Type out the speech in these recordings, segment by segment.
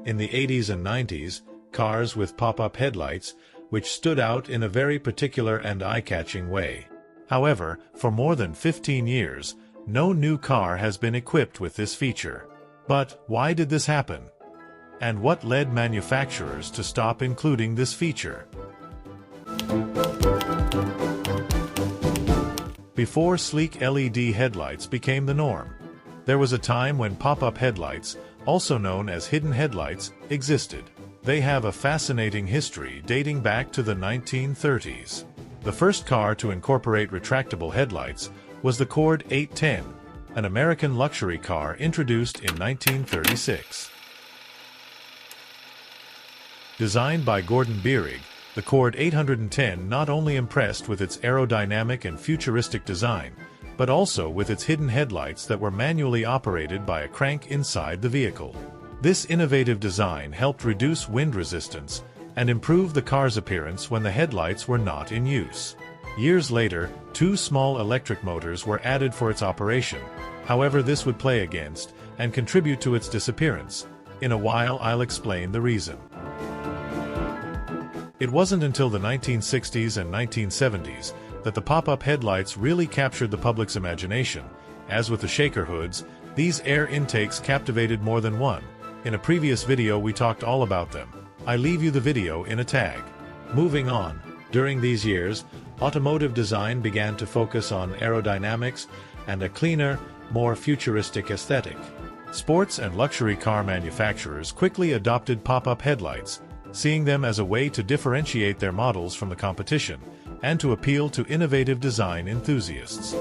In the 80s and 90s, cars with pop-up headlights, which stood out in a very particular and eye-catching way. However, for more than 15 years, no new car has been equipped with this feature. But why did this happen? And what led manufacturers to stop including this feature? Before sleek LED headlights became the norm, there was a time when pop-up headlights, also known as hidden headlights, existed. They have a fascinating history dating back to the 1930s. The first car to incorporate retractable headlights was the Cord 810, an American luxury car introduced in 1936. Designed by Gordon Bierig, the Cord 810 not only impressed with its aerodynamic and futuristic design, but also with its hidden headlights that were manually operated by a crank inside the vehicle. This innovative design helped reduce wind resistance and improve the car's appearance when the headlights were not in use. Years later, two small electric motors were added for its operation. However, this would play against and contribute to its disappearance. In a while, I'll explain the reason. It wasn't until the 1960s and 1970s that the pop-up headlights really captured the public's imagination. As with the shaker hoods, these air intakes captivated more than one. In a previous video we talked all about them. I leave you the video in a tag. Moving on, during these years, automotive design began to focus on aerodynamics and a cleaner, more futuristic aesthetic. Sports and luxury car manufacturers quickly adopted pop-up headlights, seeing them as a way to differentiate their models from the competition and to appeal to innovative design enthusiasts.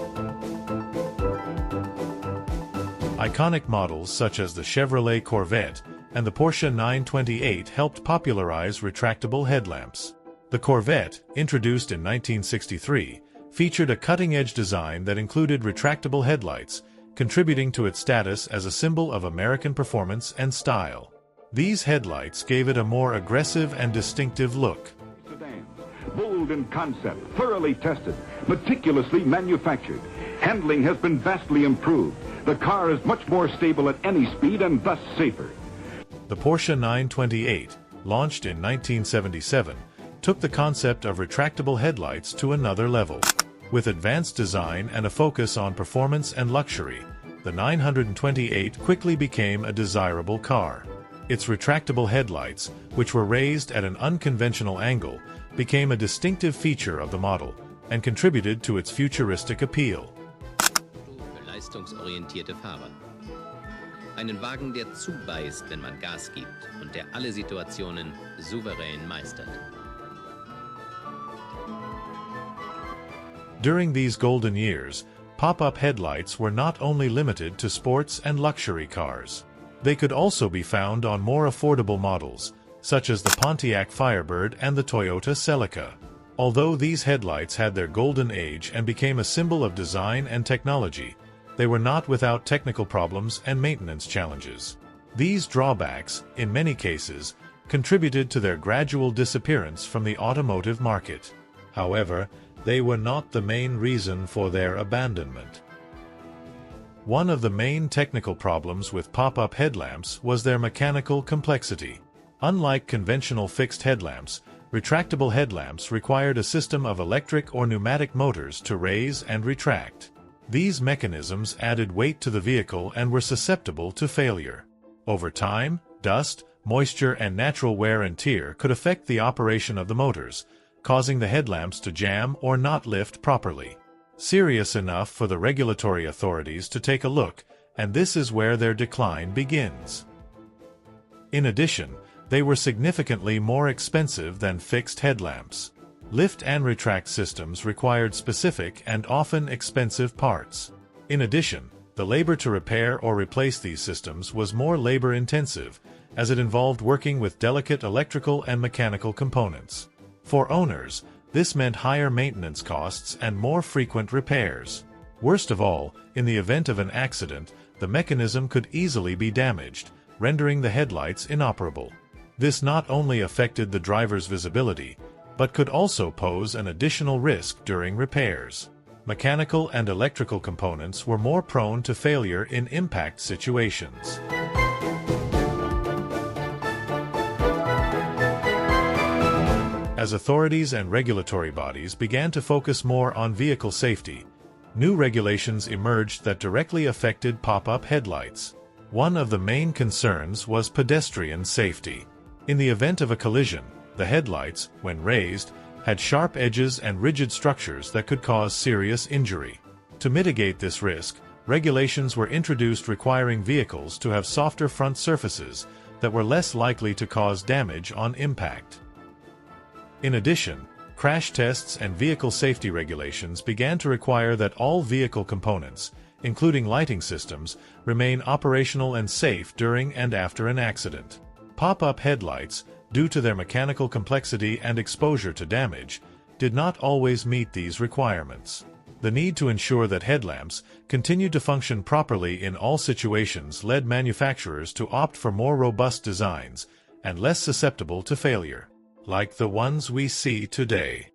Iconic models such as the Chevrolet Corvette and the Porsche 928 helped popularize retractable headlamps. The Corvette, introduced in 1963, featured a cutting-edge design that included retractable headlights, contributing to its status as a symbol of American performance and style. These headlights gave it a more aggressive and distinctive look. Sedans, bold in concept, thoroughly tested, meticulously manufactured. Handling has been vastly improved. The car is much more stable at any speed and thus safer. The Porsche 928, launched in 1977, took the concept of retractable headlights to another level. With advanced design and a focus on performance and luxury, the 928 quickly became a desirable car. Its retractable headlights, which were raised at an unconventional angle, became a distinctive feature of the model and contributed to its futuristic appeal. Für leistungsorientierte Fahrer. Einen Wagen, der zubeißt, wenn man Gas gibt und der alle Situationen souverän meistert. During these golden years, pop-up headlights were not only limited to sports and luxury cars. They could also be found on more affordable models, such as the Pontiac Firebird and the Toyota Celica. Although these headlights had their golden age and became a symbol of design and technology, they were not without technical problems and maintenance challenges. These drawbacks, in many cases, contributed to their gradual disappearance from the automotive market. However, they were not the main reason for their abandonment. One of the main technical problems with pop-up headlamps was their mechanical complexity. Unlike conventional fixed headlamps, retractable headlamps required a system of electric or pneumatic motors to raise and retract. These mechanisms added weight to the vehicle and were susceptible to failure. Over time, dust, moisture, and natural wear and tear could affect the operation of the motors, causing the headlamps to jam or not lift properly. Serious enough for the regulatory authorities to take a look, and this is where their decline begins. In addition, they were significantly more expensive than fixed headlamps. Lift and retract systems required specific and often expensive parts. In addition, the labor to repair or replace these systems was more labor-intensive, as it involved working with delicate electrical and mechanical components. For owners, this meant higher maintenance costs and more frequent repairs. Worst of all, in the event of an accident, the mechanism could easily be damaged, rendering the headlights inoperable. This not only affected the driver's visibility, but could also pose an additional risk during repairs. Mechanical and electrical components were more prone to failure in impact situations. As authorities and regulatory bodies began to focus more on vehicle safety, new regulations emerged that directly affected pop-up headlights. One of the main concerns was pedestrian safety. In the event of a collision, the headlights, when raised, had sharp edges and rigid structures that could cause serious injury. To mitigate this risk, regulations were introduced requiring vehicles to have softer front surfaces that were less likely to cause damage on impact. In addition, crash tests and vehicle safety regulations began to require that all vehicle components, including lighting systems, remain operational and safe during and after an accident. Pop-up headlights, due to their mechanical complexity and exposure to damage, did not always meet these requirements. The need to ensure that headlamps continued to function properly in all situations led manufacturers to opt for more robust designs and less susceptible to failure, like the ones we see today.